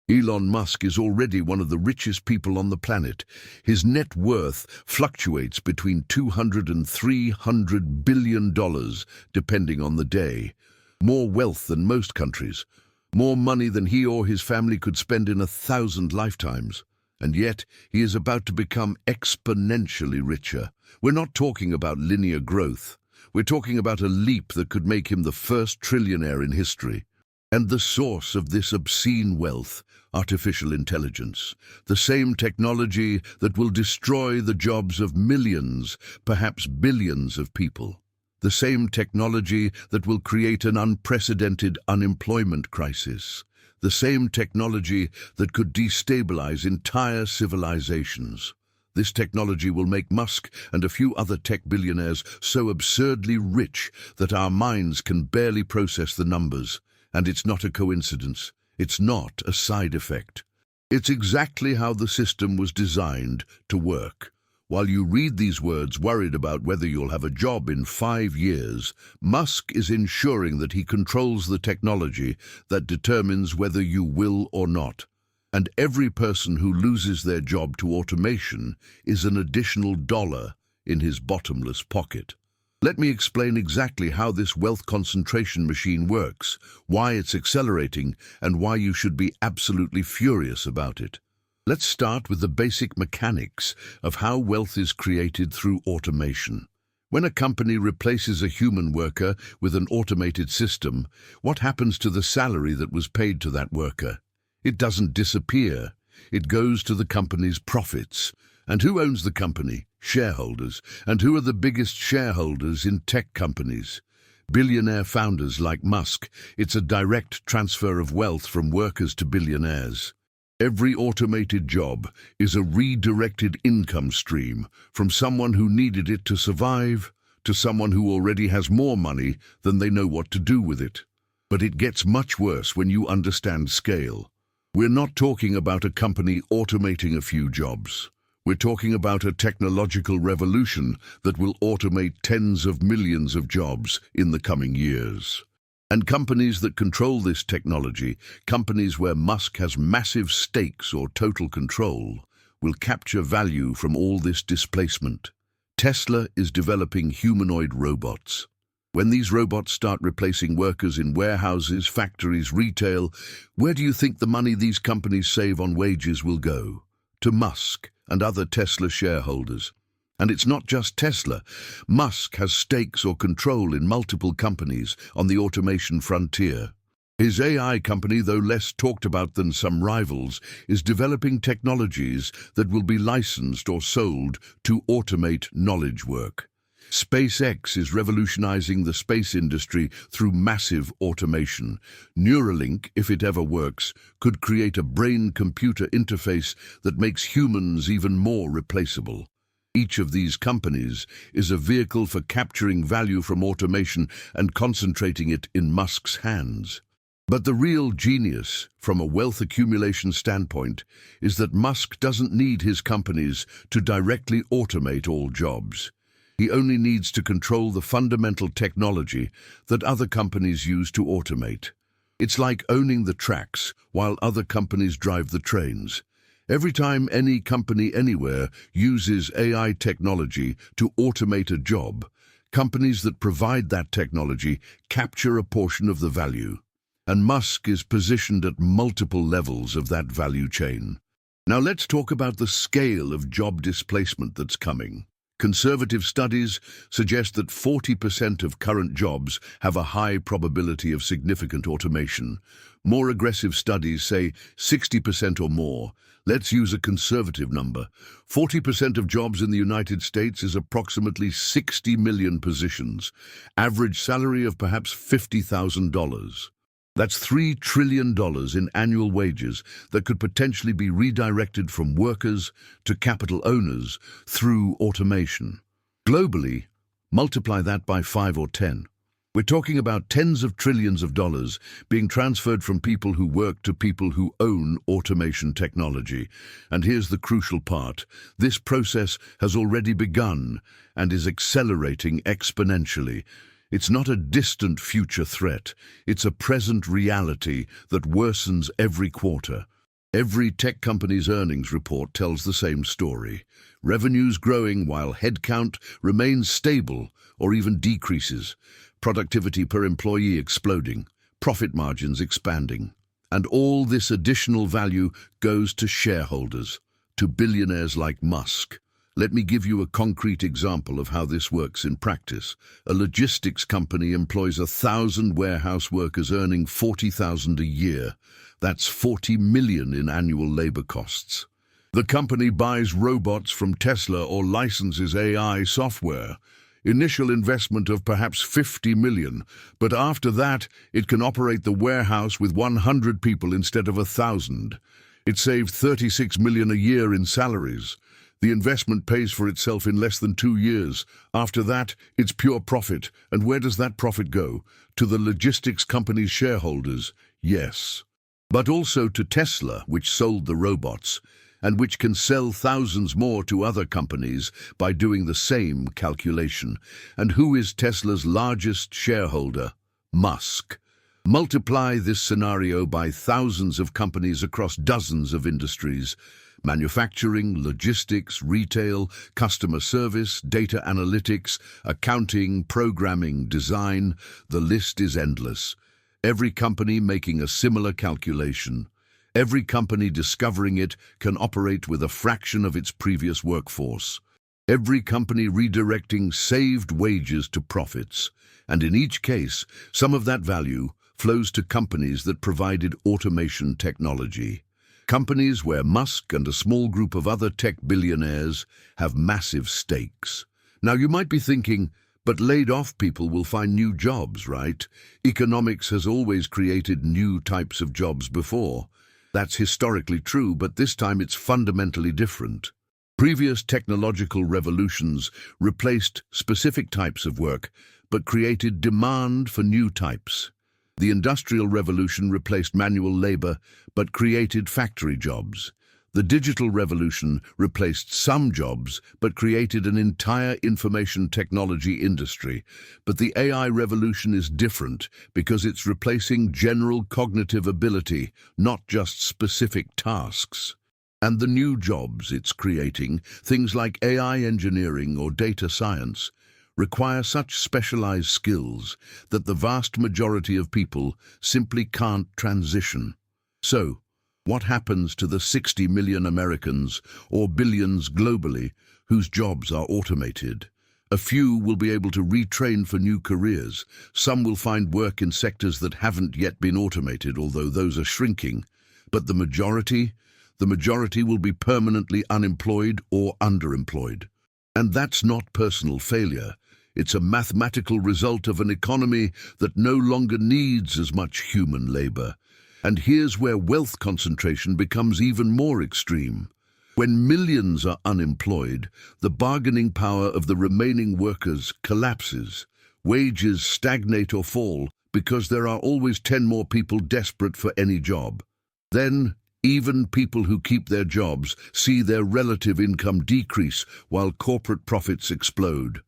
Elon Musk is already one of the richest people on the planet. His net worth fluctuates between $200 and $300 billion, depending on the day. More wealth than most countries. More money than he or his family could spend in 1,000 lifetimes. And yet, he is about to become exponentially richer. We're not talking about linear growth. We're talking about a leap that could make him the first trillionaire in history. And the source of this obscene wealth, artificial intelligence, the same technology that will destroy the jobs of millions, perhaps billions of people. The same technology that will create an unprecedented unemployment crisis. The same technology that could destabilize entire civilizations. This technology will make Musk and a few other tech billionaires so absurdly rich that our minds can barely process the numbers. And it's not a coincidence. It's not a side effect. It's exactly how the system was designed to work. While you read these words worried about whether you'll have a job in 5 years, Musk is ensuring that he controls the technology that determines whether you will or not. And every person who loses their job to automation is an additional dollar in his bottomless pocket. Let me explain exactly how this wealth concentration machine works, why it's accelerating, and why you should be absolutely furious about it. Let's start with the basic mechanics of how wealth is created through automation. When a company replaces a human worker with an automated system, what happens to the salary that was paid to that worker? It doesn't disappear. It goes to the company's profits. And who owns the company? Shareholders. And who are the biggest shareholders in tech companies? Billionaire founders like Musk. It's a direct transfer of wealth from workers to billionaires. Every automated job is a redirected income stream from someone who needed it to survive to someone who already has more money than they know what to do with it. But it gets much worse when you understand scale. We're not talking about a company automating a few jobs. We're talking about a technological revolution that will automate tens of millions of jobs in the coming years. And companies that control this technology, companies where Musk has massive stakes or total control, will capture value from all this displacement. Tesla is developing humanoid robots. When these robots start replacing workers in warehouses, factories, retail, where do you think the money these companies save on wages will go? To Musk and other Tesla shareholders. And it's not just Tesla. Musk has stakes or control in multiple companies on the automation frontier. His AI company, though less talked about than some rivals, is developing technologies that will be licensed or sold to automate knowledge work. SpaceX is revolutionizing the space industry through massive automation. Neuralink, if it ever works, could create a brain-computer interface that makes humans even more replaceable. Each of these companies is a vehicle for capturing value from automation and concentrating it in Musk's hands. But the real genius, from a wealth accumulation standpoint, is that Musk doesn't need his companies to directly automate all jobs. He only needs to control the fundamental technology that other companies use to automate. It's like owning the tracks while other companies drive the trains. Every time any company anywhere uses AI technology to automate a job, companies that provide that technology capture a portion of the value. And Musk is positioned at multiple levels of that value chain. Now let's talk about the scale of job displacement that's coming. Conservative studies suggest that 40% of current jobs have a high probability of significant automation. More aggressive studies say 60% or more. Let's use a conservative number. 40% of jobs in the United States is approximately 60 million positions. Average salary of perhaps $50,000. That's $3 trillion in annual wages that could potentially be redirected from workers to capital owners through automation. Globally, multiply that by 5 or 10. We're talking about tens of trillions of dollars being transferred from people who work to people who own automation technology. And here's the crucial part. This process has already begun and is accelerating exponentially. It's not a distant future threat. It's a present reality that worsens every quarter. Every tech company's earnings report tells the same story. Revenues growing while headcount remains stable or even decreases. Productivity per employee exploding. Profit margins expanding. And all this additional value goes to shareholders, to billionaires like Musk. Let me give you a concrete example of how this works in practice. A logistics company employs 1,000 warehouse workers earning $40,000 a year. That's 40 million in annual labor costs. The company buys robots from Tesla or licenses AI software. Initial investment of perhaps 50 million, but after that, it can operate the warehouse with 100 people instead of 1,000. It saved 36 million a year in salaries. The investment pays for itself in less than 2 years. After that, it's pure profit. And where does that profit go? To the logistics company's shareholders, yes. But also to Tesla, which sold the robots, and which can sell thousands more to other companies by doing the same calculation. And who is Tesla's largest shareholder? Musk. Multiply this scenario by thousands of companies across dozens of industries: manufacturing, logistics, retail, customer service, data analytics, accounting, programming, design. The list is endless. Every company making a similar calculation. Every company discovering it can operate with a fraction of its previous workforce. Every company redirecting saved wages to profits. And in each case, some of that value flows to companies that provided automation technology. Companies where Musk and a small group of other tech billionaires have massive stakes. Now you might be thinking, but laid-off people will find new jobs, right? Economics has always created new types of jobs before. That's historically true, but this time it's fundamentally different. Previous technological revolutions replaced specific types of work, but created demand for new types. The Industrial Revolution replaced manual labor, but created factory jobs. The Digital Revolution replaced some jobs, but created an entire information technology industry. But the AI revolution is different because it's replacing general cognitive ability, not just specific tasks. And the new jobs it's creating, things like AI engineering or data science, require such specialized skills that the vast majority of people simply can't transition. So, what happens to the 60 million Americans, or billions globally, whose jobs are automated? A few will be able to retrain for new careers. Some will find work in sectors that haven't yet been automated, although those are shrinking. But the majority will be permanently unemployed or underemployed. And that's not personal failure. It's a mathematical result of an economy that no longer needs as much human labor. And here's where wealth concentration becomes even more extreme. When millions are unemployed, the bargaining power of the remaining workers collapses. Wages stagnate or fall because there are always 10 more people desperate for any job. Then, even people who keep their jobs see their relative income decrease while corporate profits explode.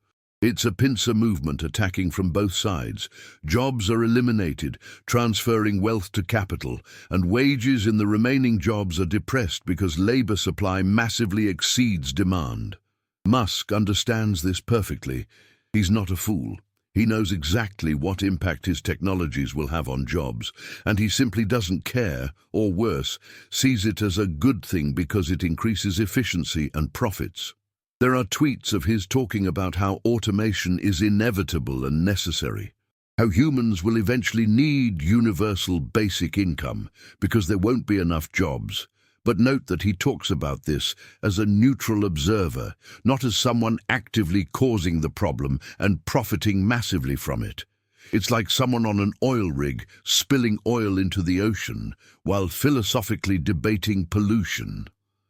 It's a pincer movement attacking from both sides. Jobs are eliminated, transferring wealth to capital, and wages in the remaining jobs are depressed because labor supply massively exceeds demand. Musk understands this perfectly. He's not a fool. He knows exactly what impact his technologies will have on jobs, and he simply doesn't care, or worse, sees it as a good thing because it increases efficiency and profits. There are tweets of his talking about how automation is inevitable and necessary, how humans will eventually need universal basic income because there won't be enough jobs. But note that he talks about this as a neutral observer, not as someone actively causing the problem and profiting massively from it. It's like someone on an oil rig spilling oil into the ocean while philosophically debating pollution.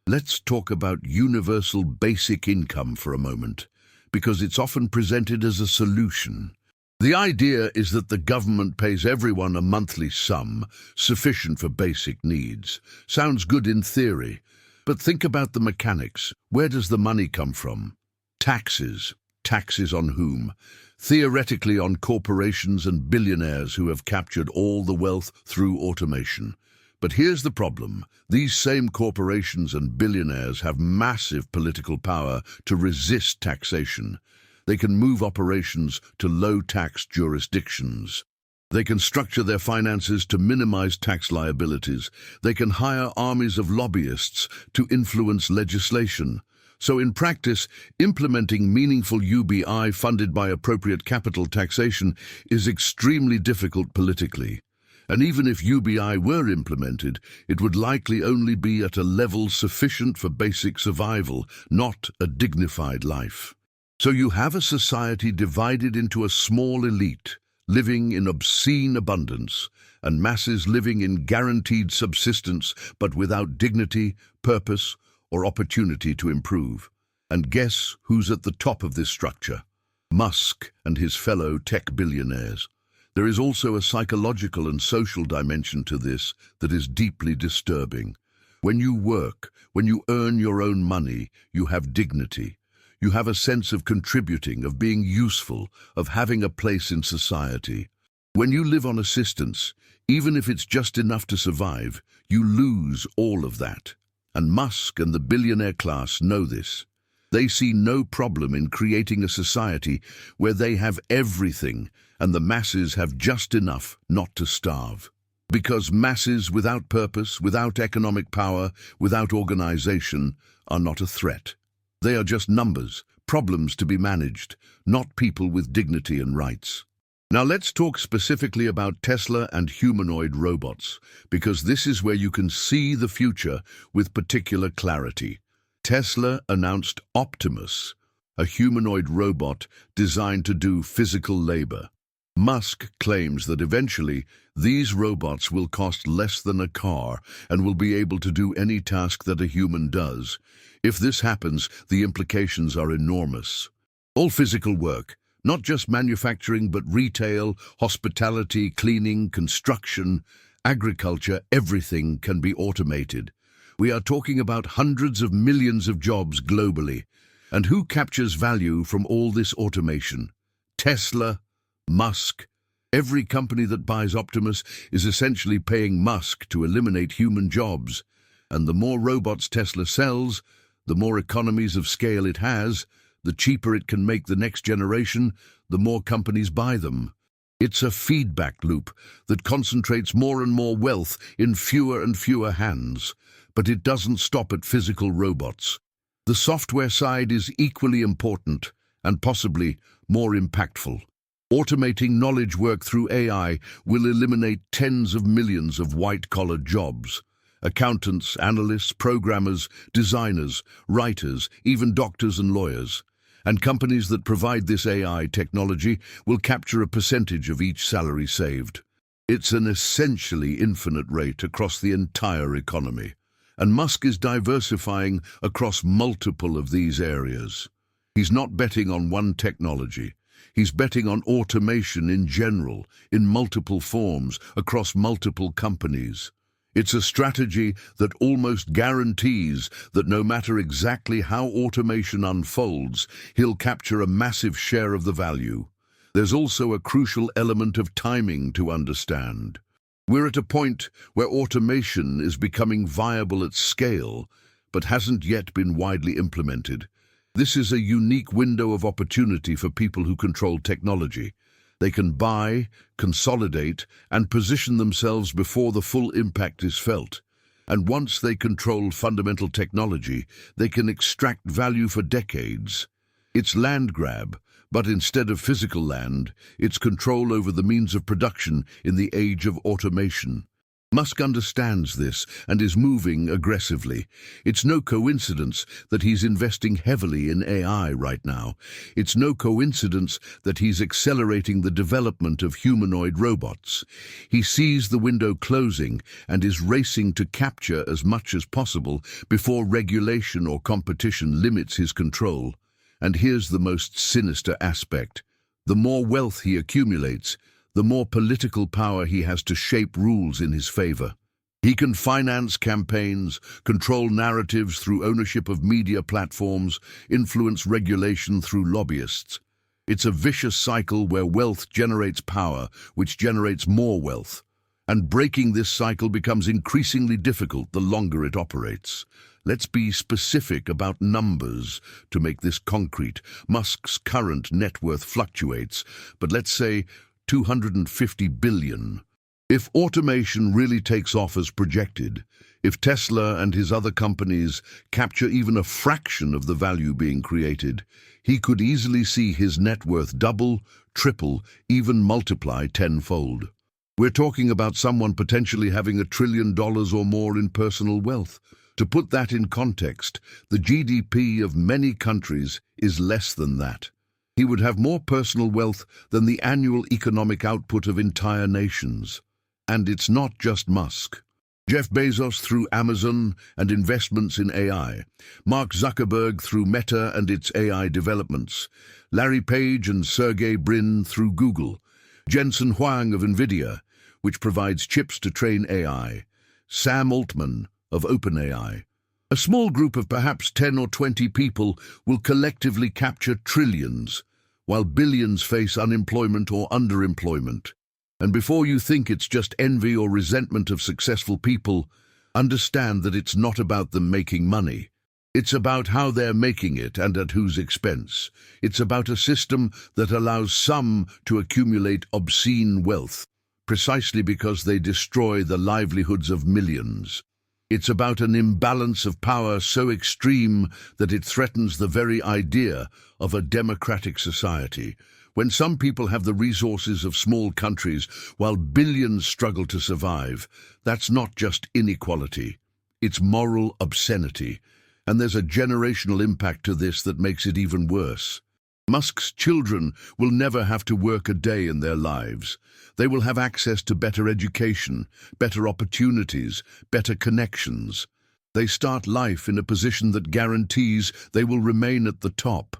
Let's talk about universal basic income for a moment, because it's often presented as a solution. The idea is that the government pays everyone a monthly sum, sufficient for basic needs. Sounds good in theory, but think about the mechanics. Where does the money come from? Taxes. Taxes on whom? Theoretically on corporations and billionaires who have captured all the wealth through automation. But here's the problem. These same corporations and billionaires have massive political power to resist taxation. They can move operations to low-tax jurisdictions. They can structure their finances to minimize tax liabilities. They can hire armies of lobbyists to influence legislation. So in practice, implementing meaningful UBI funded by appropriate capital taxation is extremely difficult politically. And even if UBI were implemented, it would likely only be at a level sufficient for basic survival, not a dignified life. So you have a society divided into a small elite, living in obscene abundance, and masses living in guaranteed subsistence but without dignity, purpose, or opportunity to improve. And guess who's at the top of this structure? Musk and his fellow tech billionaires. There is also a psychological and social dimension to this that is deeply disturbing. When you work, when you earn your own money, you have dignity. You have a sense of contributing, of being useful, of having a place in society. When you live on assistance, even if it's just enough to survive, you lose all of that. And Musk and the billionaire class know this. They see no problem in creating a society where they have everything and the masses have just enough not to starve. Because masses without purpose, without economic power, without organization are not a threat. They are just numbers, problems to be managed, not people with dignity and rights. Now let's talk specifically about Tesla and humanoid robots, because this is where you can see the future with particular clarity. Tesla announced Optimus, a humanoid robot designed to do physical labor. Musk claims that eventually these robots will cost less than a car and will be able to do any task that a human does. If this happens, the implications are enormous. All physical work, not just manufacturing but retail, hospitality, cleaning, construction, agriculture, everything can be automated. We are talking about hundreds of millions of jobs globally. And who captures value from all this automation? Tesla, Musk. Every company that buys Optimus is essentially paying Musk to eliminate human jobs. And the more robots Tesla sells, the more economies of scale it has, the cheaper it can make the next generation, the more companies buy them. It's a feedback loop that concentrates more and more wealth in fewer and fewer hands. But it doesn't stop at physical robots. The software side is equally important and possibly more impactful. Automating knowledge work through AI will eliminate tens of millions of white-collar jobs. Accountants, analysts, programmers, designers, writers, even doctors and lawyers. And companies that provide this AI technology will capture a percentage of each salary saved. It's an essentially infinite rate across the entire economy. And Musk is diversifying across multiple of these areas. He's not betting on one technology. He's betting on automation in general, in multiple forms, across multiple companies. It's a strategy that almost guarantees that no matter exactly how automation unfolds, he'll capture a massive share of the value. There's also a crucial element of timing to understand. We're at a point where automation is becoming viable at scale, but hasn't yet been widely implemented. This is a unique window of opportunity for people who control technology. They can buy, consolidate, and position themselves before the full impact is felt. And once they control fundamental technology, they can extract value for decades. It's land grab, but instead of physical land, it's control over the means of production in the age of automation. Musk understands this and is moving aggressively. It's no coincidence that he's investing heavily in AI right now. It's no coincidence that he's accelerating the development of humanoid robots. He sees the window closing and is racing to capture as much as possible before regulation or competition limits his control. And here's the most sinister aspect. The more wealth he accumulates, the more political power he has to shape rules in his favor. He can finance campaigns, control narratives through ownership of media platforms, influence regulation through lobbyists. It's a vicious cycle where wealth generates power, which generates more wealth. And breaking this cycle becomes increasingly difficult the longer it operates. Let's be specific about numbers to make this concrete. Musk's current net worth fluctuates, but let's say 250 billion. If automation really takes off as projected, if Tesla and his other companies capture even a fraction of the value being created, he could easily see his net worth double, triple, even multiply tenfold. We're talking about someone potentially having $1 trillion or more in personal wealth. To put that in context, the GDP of many countries is less than that. He would have more personal wealth than the annual economic output of entire nations. And it's not just Musk. Jeff Bezos through Amazon and investments in AI, Mark Zuckerberg through Meta and its AI developments, Larry Page and Sergey Brin through Google, Jensen Huang of NVIDIA, which provides chips to train AI, Sam Altman of OpenAI. A small group of perhaps 10 or 20 people will collectively capture trillions, while billions face unemployment or underemployment. And before you think it's just envy or resentment of successful people, understand that it's not about them making money. It's about how they're making it and at whose expense. It's about a system that allows some to accumulate obscene wealth, precisely because they destroy the livelihoods of millions. It's about an imbalance of power so extreme that it threatens the very idea of a democratic society. When some people have the resources of small countries while billions struggle to survive, that's not just inequality, it's moral obscenity. And there's a generational impact to this that makes it even worse. Musk's children will never have to work a day in their lives. They will have access to better education, better opportunities, better connections. They start life in a position that guarantees they will remain at the top.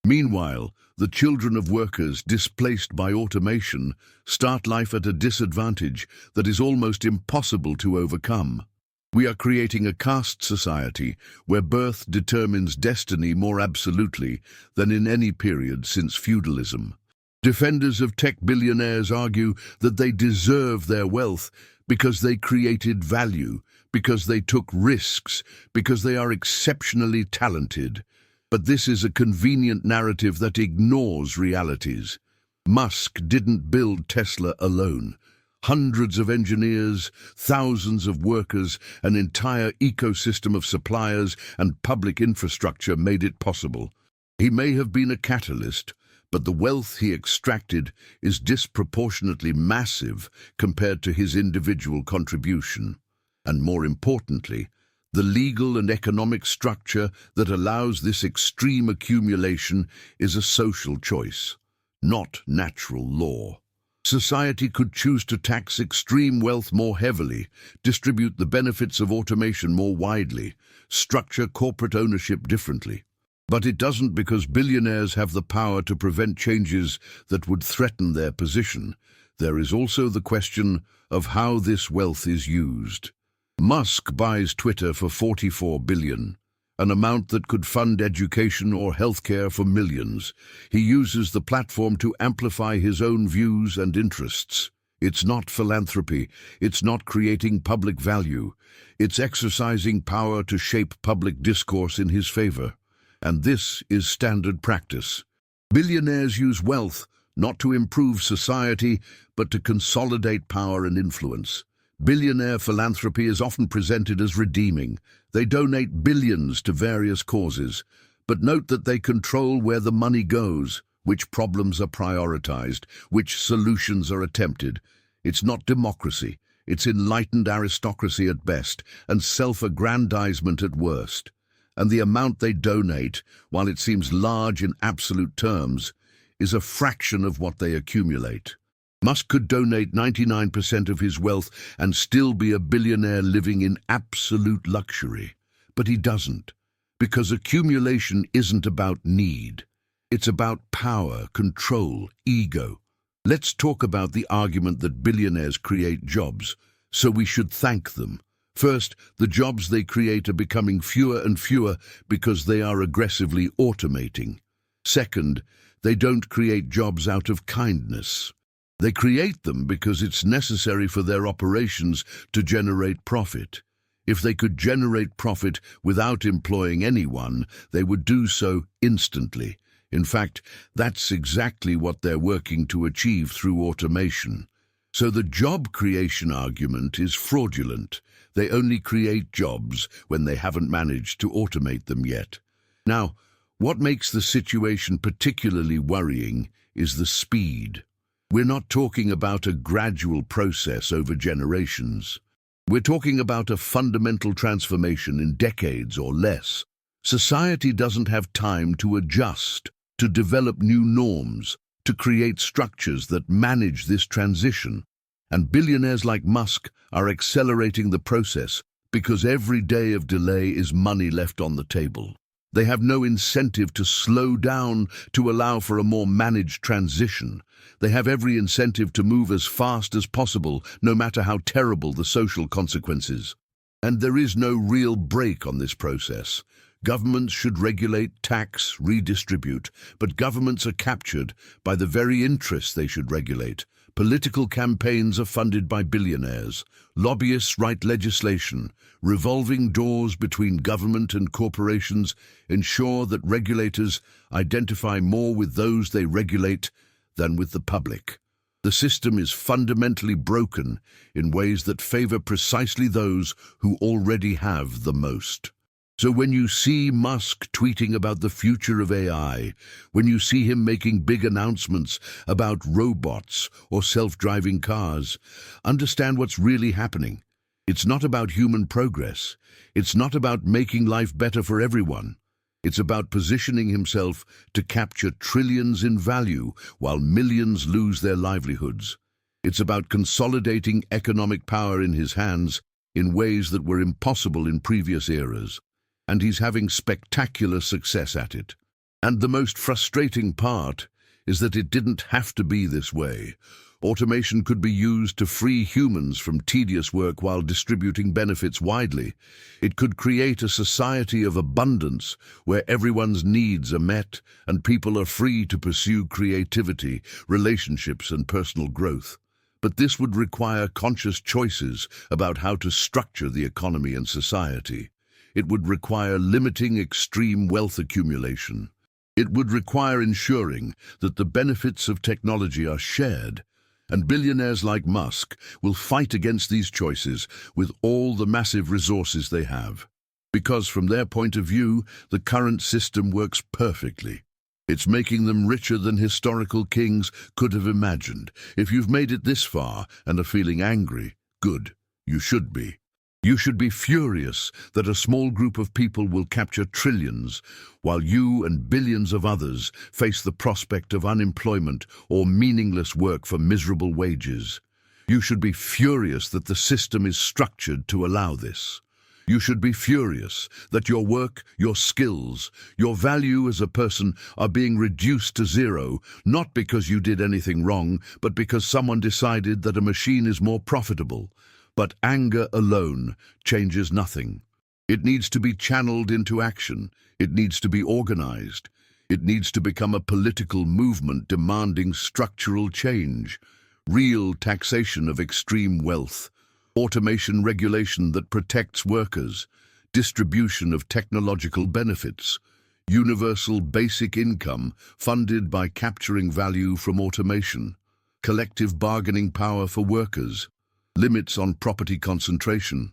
Meanwhile, the children of workers displaced by automation start life at a disadvantage that is almost impossible to overcome. We are creating a caste society where birth determines destiny more absolutely than in any period since feudalism. Defenders of tech billionaires argue that they deserve their wealth because they created value, because they took risks, because they are exceptionally talented. But this is a convenient narrative that ignores realities. Musk didn't build Tesla alone. Hundreds of engineers, thousands of workers, an entire ecosystem of suppliers and public infrastructure made it possible. He may have been a catalyst, but the wealth he extracted is disproportionately massive compared to his individual contribution. And more importantly, the legal and economic structure that allows this extreme accumulation is a social choice, not natural law. Society could choose to tax extreme wealth more heavily, distribute the benefits of automation more widely, structure corporate ownership differently. But it doesn't, because billionaires have the power to prevent changes that would threaten their position. There is also the question of how this wealth is used. Musk buys Twitter for $44 billion, an amount that could fund education or healthcare for millions. He uses the platform to amplify his own views and interests. It's not philanthropy. It's not creating public value. It's exercising power to shape public discourse in his favor. And this is standard practice. Billionaires use wealth not to improve society, but to consolidate power and influence. Billionaire philanthropy is often presented as redeeming. They donate billions to various causes, but note that they control where the money goes, which problems are prioritized, which solutions are attempted. It's not democracy. It's enlightened aristocracy at best, and self-aggrandizement at worst. And the amount they donate, while it seems large in absolute terms, is a fraction of what they accumulate. Musk could donate 99% of his wealth and still be a billionaire living in absolute luxury. But he doesn't, because accumulation isn't about need. It's about power, control, ego. Let's talk about the argument that billionaires create jobs, so we should thank them. First, the jobs they create are becoming fewer and fewer because they are aggressively automating. Second, they don't create jobs out of kindness. They create them because it's necessary for their operations to generate profit. If they could generate profit without employing anyone, they would do so instantly. In fact, that's exactly what they're working to achieve through automation. So the job creation argument is fraudulent. They only create jobs when they haven't managed to automate them yet. Now, what makes the situation particularly worrying is the speed. We're not talking about a gradual process over generations. We're talking about a fundamental transformation in decades or less. Society doesn't have time to adjust, to develop new norms, to create structures that manage this transition. And billionaires like Musk are accelerating the process because every day of delay is money left on the table. They have no incentive to slow down to allow for a more managed transition. They have every incentive to move as fast as possible, no matter how terrible the social consequences. And there is no real brake on this process. Governments should regulate, tax, redistribute, but governments are captured by the very interests they should regulate. Political campaigns are funded by billionaires. Lobbyists write legislation. Revolving doors between government and corporations ensure that regulators identify more with those they regulate than with the public. The system is fundamentally broken in ways that favor precisely those who already have the most. So when you see Musk tweeting about the future of AI, when you see him making big announcements about robots or self-driving cars, understand what's really happening. It's not about human progress. It's not about making life better for everyone. It's about positioning himself to capture trillions in value while millions lose their livelihoods. It's about consolidating economic power in his hands in ways that were impossible in previous eras. And he's having spectacular success at it. And the most frustrating part is that it didn't have to be this way. Automation could be used to free humans from tedious work while distributing benefits widely. It could create a society of abundance where everyone's needs are met and people are free to pursue creativity, relationships, and personal growth. But this would require conscious choices about how to structure the economy and society. It would require limiting extreme wealth accumulation. It would require ensuring that the benefits of technology are shared, and billionaires like Musk will fight against these choices with all the massive resources they have. Because from their point of view, the current system works perfectly. It's making them richer than historical kings could have imagined. If you've made it this far and are feeling angry, good, you should be. You should be furious that a small group of people will capture trillions, while you and billions of others face the prospect of unemployment or meaningless work for miserable wages. You should be furious that the system is structured to allow this. You should be furious that your work, your skills, your value as a person are being reduced to zero, not because you did anything wrong, but because someone decided that a machine is more profitable. But anger alone changes nothing. It needs to be channeled into action. It needs to be organized. It needs to become a political movement demanding structural change, real taxation of extreme wealth, automation regulation that protects workers, distribution of technological benefits, universal basic income funded by capturing value from automation, collective bargaining power for workers, limits on property concentration,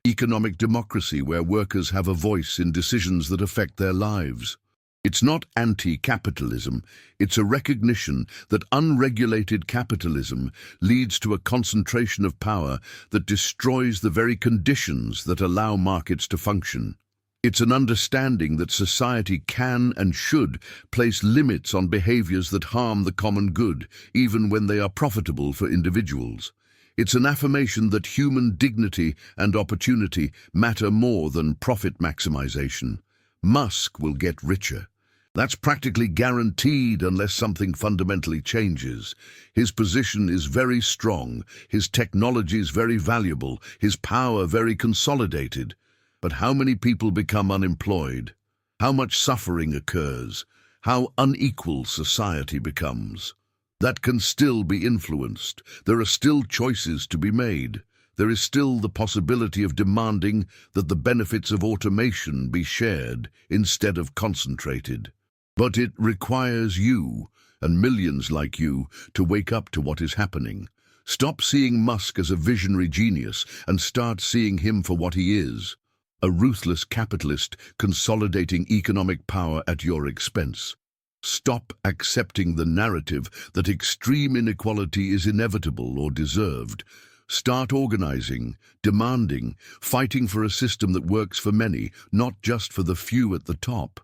economic democracy where workers have a voice in decisions that affect their lives. It's not anti-capitalism, it's a recognition that unregulated capitalism leads to a concentration of power that destroys the very conditions that allow markets to function. It's an understanding that society can and should place limits on behaviors that harm the common good, even when they are profitable for individuals. It's an affirmation that human dignity and opportunity matter more than profit maximization. Musk will get richer. That's practically guaranteed unless something fundamentally changes. His position is very strong, his technology is very valuable, his power very consolidated. But how many people become unemployed? How much suffering occurs? How unequal society becomes? that can still be influenced. There are still choices to be made. There is still the possibility of demanding that the benefits of automation be shared instead of concentrated. But it requires you, and millions like you, to wake up to what is happening. Stop seeing Musk as a visionary genius and start seeing him for what he is: a ruthless capitalist consolidating economic power at your expense. Stop accepting the narrative that extreme inequality is inevitable or deserved. Start organizing, demanding, fighting for a system that works for many, not just for the few at the top.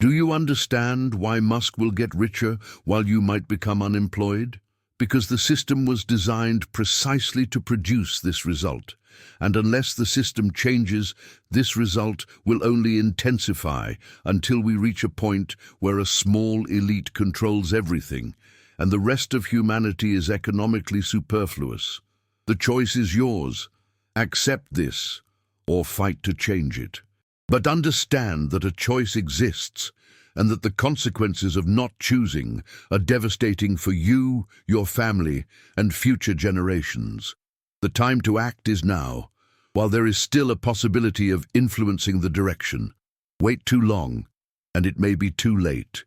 Do you understand why Musk will get richer while you might become unemployed? Because the system was designed precisely to produce this result. And unless the system changes, this result will only intensify until we reach a point where a small elite controls everything, and the rest of humanity is economically superfluous. The choice is yours. Accept this, or fight to change it. But understand that a choice exists, and that the consequences of not choosing are devastating for you, your family, and future generations. The time to act is now, while there is still a possibility of influencing the direction. Wait too long, and it may be too late.